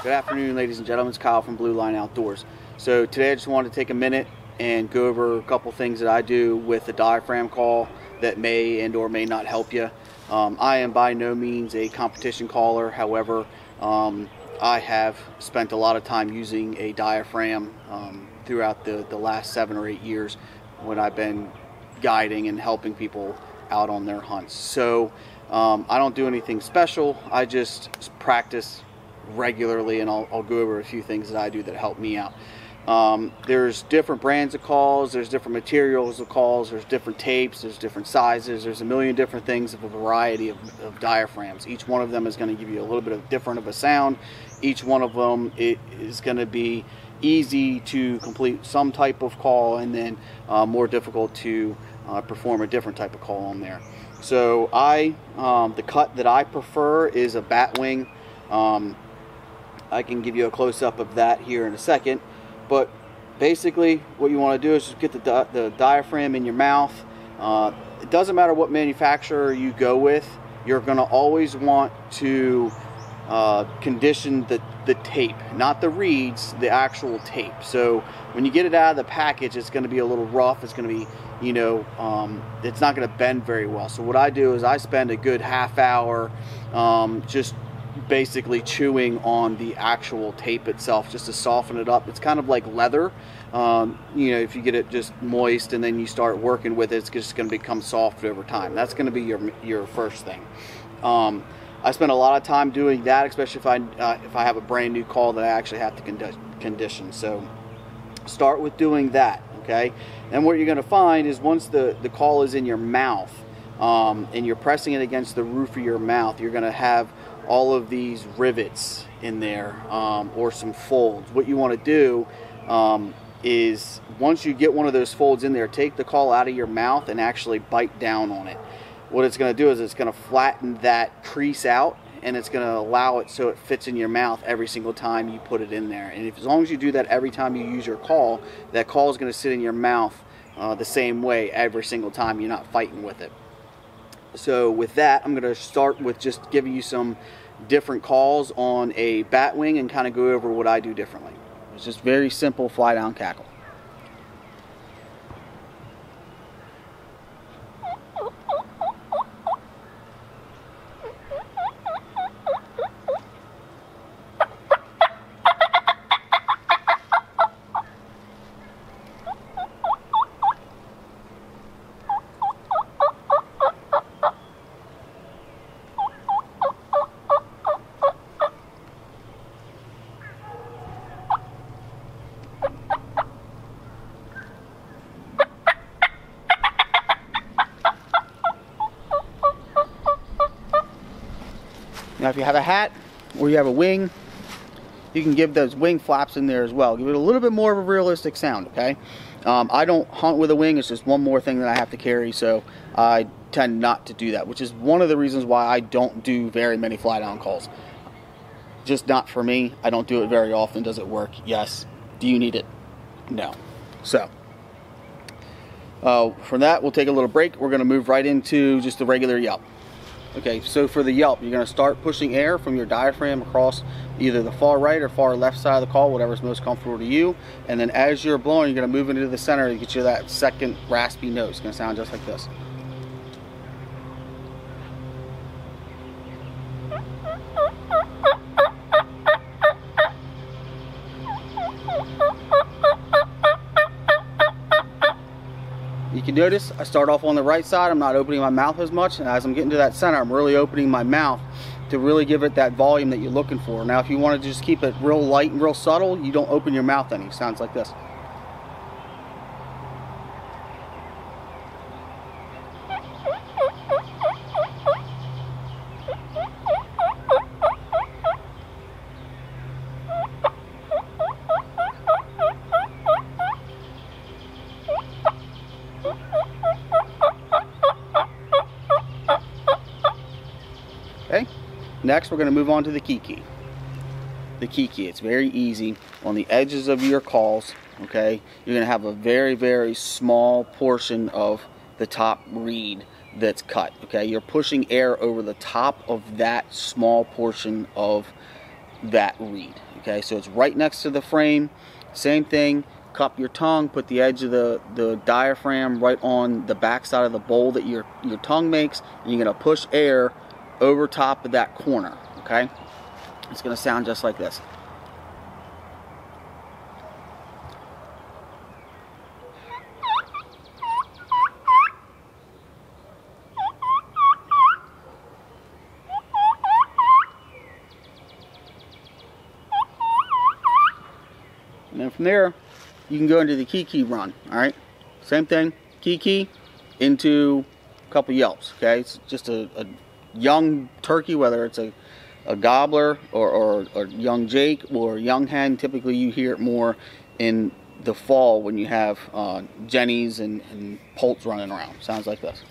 Good afternoon, ladies and gentlemen. It's Kyle from Blue Line Outdoors. So today I just wanted to take a minute and go over a couple things that I do with the diaphragm call that may and or may not help you. I am by no means a competition caller. However, I have spent a lot of time using a diaphragm throughout the last 7 or 8 years when I've been guiding and helping people out on their hunts. So I don't do anything special. I just practice regularly, and I'll go over a few things that I do that help me out. There's different brands of calls, there's different materials of calls, there's different tapes, there's different sizes, there's a million different things of a variety of diaphragms. Each one of them is going to give you a little bit of different of a sound. Each one of them is going to be easy to complete some type of call, and then more difficult to perform a different type of call on there. So the cut that I prefer is a bat wing. I can give you a close-up of that here in a second, but basically what you want to do is just get the diaphragm in your mouth. It doesn't matter what manufacturer you go with, you're going to always want to condition the tape, not the reeds, the actual tape. So when you get it out of the package, it's going to be a little rough. It's going to be, it's not going to bend very well. So what I do is I spend a good half hour just basically chewing on the actual tape itself, just to soften it up. It's kind of like leather. If you get it just moist and then you start working with it, it's just going to become soft over time. That's going to be your first thing. I spend a lot of time doing that, especially if I have a brand new call that I actually have to condition. So start with doing that, okay? And what you're going to find is once the call is in your mouth and you're pressing it against the roof of your mouth, you're going to have all of these rivets in there, or some folds. What you want to do is once you get one of those folds in there, take the call out of your mouth and actually bite down on it. What it's going to do is it's going to flatten that crease out, and it's going to allow it so it fits in your mouth every single time you put it in there. And as long as you do that every time you use your call, that call is going to sit in your mouth the same way every single time. You're not fighting with it. So with that, I'm going to start with just giving you some different calls on a bat wing and kind of go over what I do differently. It's just very simple fly down cackle. Now if you have a hat or you have a wing, you can give those wing flaps in there as well. Give it a little bit more of a realistic sound, okay? I don't hunt with a wing. It's just one more thing that I have to carry, so I tend not to do that, which is one of the reasons why I don't do very many fly down calls. Just not for me. I don't do it very often. Does it work? Yes. Do you need it? No. So from that, we'll take a little break. We're going to move right into just the regular yelp. Okay, so for the yelp, you're going to start pushing air from your diaphragm across either the far right or far left side of the call, whatever's most comfortable to you. And then as you're blowing, you're going to move into the center to get you that second raspy note. It's going to sound just like this. You can notice I start off on the right side. I'm not opening my mouth as much, and as I'm getting to that center, I'm really opening my mouth to really give it that volume that you're looking for. Now if you want to just keep it real light and real subtle, you don't open your mouth any. It sounds like this. Okay, next we're going to move on to the kiki. The kiki, it's very easy. On the edges of your calls, okay, you're going to have a very, very small portion of the top reed that's cut, okay? You're pushing air over the top of that small portion of that reed. Okay, so it's right next to the frame. Same thing, cup your tongue, put the edge of the diaphragm right on the back side of the bowl that your tongue makes, and you're going to push air over top of that corner. Okay, it's going to sound just like this. And then from there, you can go into the kiki run. All right, same thing, kiki into a couple yelps. Okay, it's just a young turkey, whether it's a gobbler or young Jake or young hen. Typically, you hear it more in the fall when you have jennies and poults running around. Sounds like this.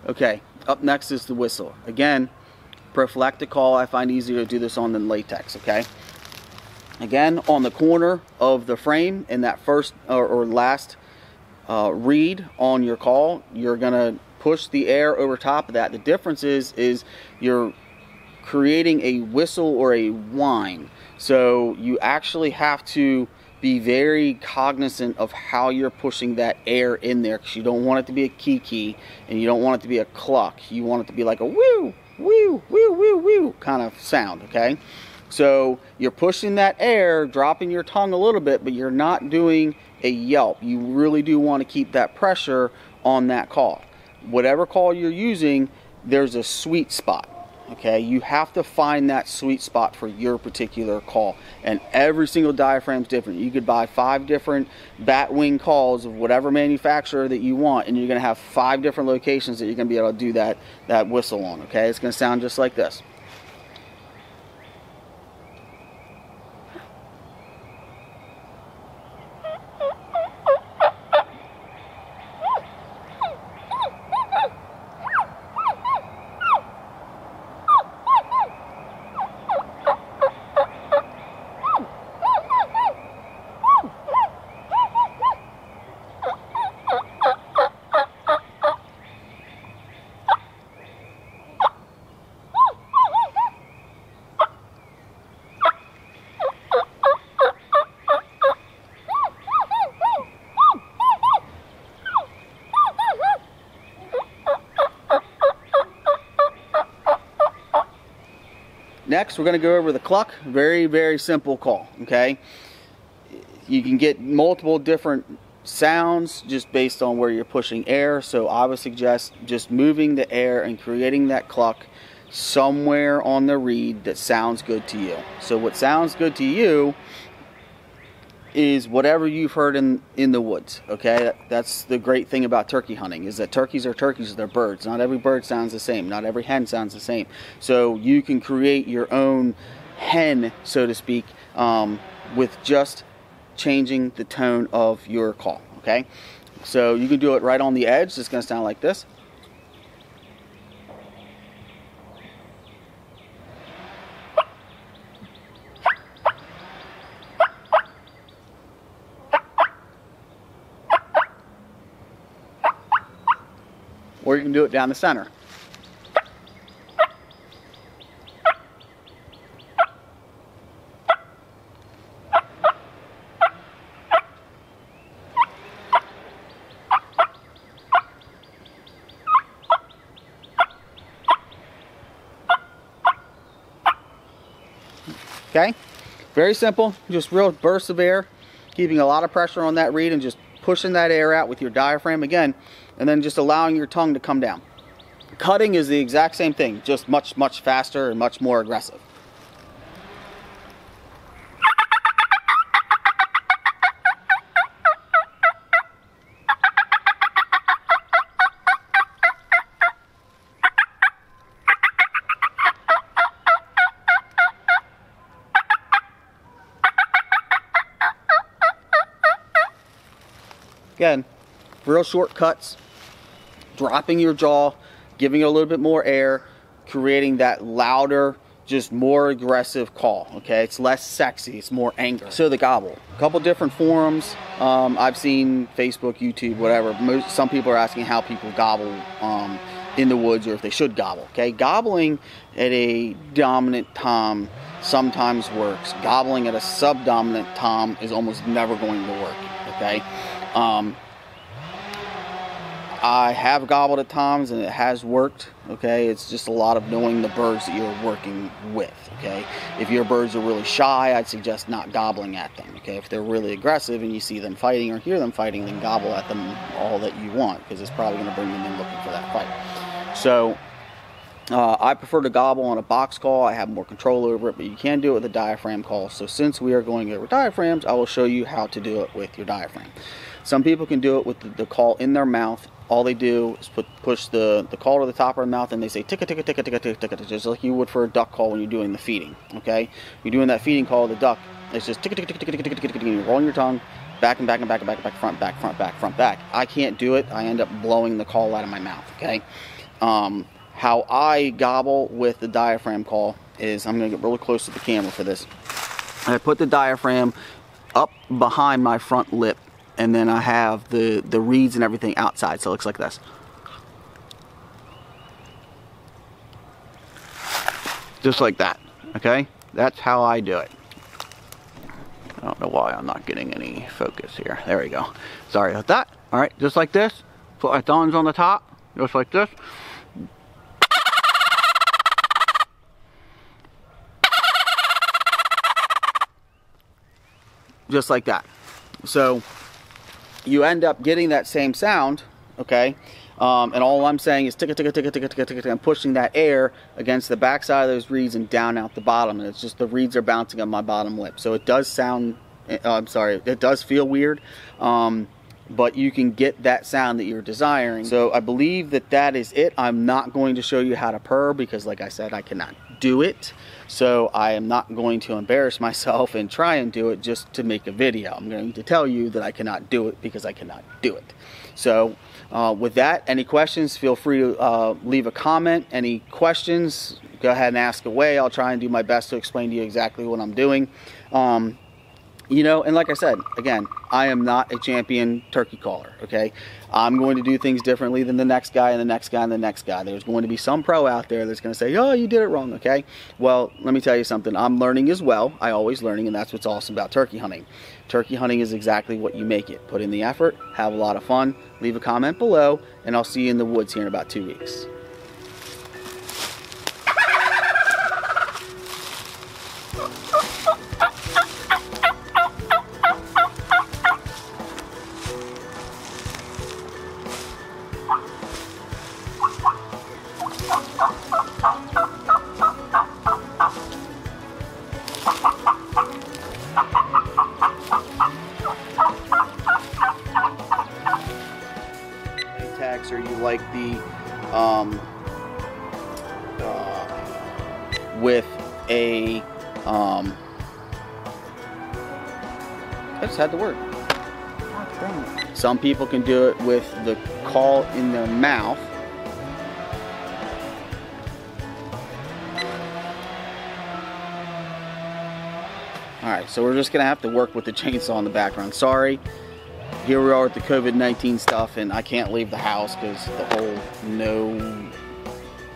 Okay, up next is the whistle. Again, prophylactic call, I find easier to do this on than latex, okay? Again, on the corner of the frame in that first or last reed on your call, you're gonna push the air over top of that. The difference is you're creating a whistle or a whine. So you actually have to be very cognizant of how you're pushing that air in there, because you don't want it to be a kiki and you don't want it to be a cluck. You want it to be like a woo, woo, woo, woo, woo kind of sound, okay? So you're pushing that air, dropping your tongue a little bit, but you're not doing a yelp. You really do want to keep that pressure on that call. Whatever call you're using, there's a sweet spot. Okay, you have to find that sweet spot for your particular call, and every single diaphragm is different. You could buy 5 different bat wing calls of whatever manufacturer that you want, and you're going to have 5 different locations that you're going to be able to do that whistle on. Okay, it's going to sound just like this. Next, we're going to go over the cluck. Very, very simple call, okay? You can get multiple different sounds just based on where you're pushing air, so I would suggest just moving the air and creating that cluck somewhere on the reed that sounds good to you. So what sounds good to you is whatever you've heard in the woods, okay? That's the great thing about turkey hunting, is that turkeys are turkeys, they're birds. Not every bird sounds the same. Not every hen sounds the same. So you can create your own hen, so to speak, with just changing the tone of your call, okay? So you can do it right on the edge. It's going to sound like this. Or you can do it down the center. Okay, very simple, just real bursts of air, keeping a lot of pressure on that reed and just pushing that air out with your diaphragm again, and then just allowing your tongue to come down. Cutting is the exact same thing, just much, much faster and much more aggressive. Again, real short cuts, dropping your jaw, giving it a little bit more air, creating that louder just more aggressive call, okay? It's less sexy, it's more anger. So the gobble, a couple different forums. I've seen Facebook, YouTube, whatever. Some people are asking how people gobble in the woods, or if they should gobble, okay? Gobbling at a dominant tom sometimes works. Gobbling at a subdominant tom is almost never going to work, okay? I have gobbled at toms and it has worked, okay? It's just a lot of knowing the birds that you're working with, okay? If your birds are really shy, I'd suggest not gobbling at them, okay? If they're really aggressive and you see them fighting or hear them fighting, then gobble at them all that you want, because it's probably going to bring them in looking for that fight. So I prefer to gobble on a box call. I have more control over it, but you can do it with a diaphragm call. So since we are going over diaphragms, I will show you how to do it with your diaphragm. Some people can do it with the call in their mouth. All they do is push the call to the top of their mouth, and they say ticka ticka ticka ticka ticka ticka, just like you would for a duck call when you're doing the feeding, okay? You're doing that feeding call of the duck. It's just ticka ticka ticka ticka ticka ticka ticka, and you're rolling your tongue back and back and back and back and back, front back, front back, front back. I can't do it. I end up blowing the call out of my mouth, okay? How I gobble with the diaphragm call is, I'm going to get really close to the camera for this. I put the diaphragm up behind my front lip, and then I have the reeds and everything outside, so it looks like this. Just like that, okay? That's how I do it. I don't know why I'm not getting any focus here. There we go. Sorry about that. All right, just like this. Put my thumbs on the top, just like this. Just like that. So you end up getting that same sound, okay? And all I'm saying is ticka ticka ticka ticka ticka ticka. I'm pushing that air against the backside of those reeds and down out the bottom, and it's just the reeds are bouncing on my bottom lip. So it does sound, I'm sorry, it does feel weird, but you can get that sound that you're desiring. So I believe that is it. I'm not going to show you how to purr because, like I said, I cannot do it. So I am not going to embarrass myself and try and do it just to make a video. I'm going to tell you that I cannot do it because I cannot do it. So with that, any questions, feel free to leave a comment. Any questions, go ahead and ask away. I'll try and do my best to explain to you exactly what I'm doing. You know, and like I said, again, I am not a champion turkey caller, okay? I'm going to do things differently than the next guy and the next guy and the next guy. There's going to be some pro out there that's going to say, oh, you did it wrong, okay? Well, let me tell you something. I'm learning as well. I'm always learning, and that's what's awesome about turkey hunting. Turkey hunting is exactly what you make it. Put in the effort, have a lot of fun, leave a comment below, and I'll see you in the woods here in about 2 weeks. Or you like the with a I just had the word. Some people can do it with the call in their mouth. Alright, so we're just gonna have to work with the chainsaw in the background. Sorry. Here we are with the COVID-19 stuff, and I can't leave the house because the whole no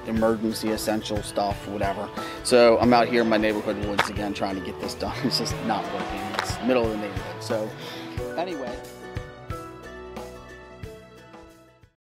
emergency essential stuff, whatever. So I'm out here in my neighborhood woods again trying to get this done. It's just not working. It's the middle of the neighborhood. So anyway.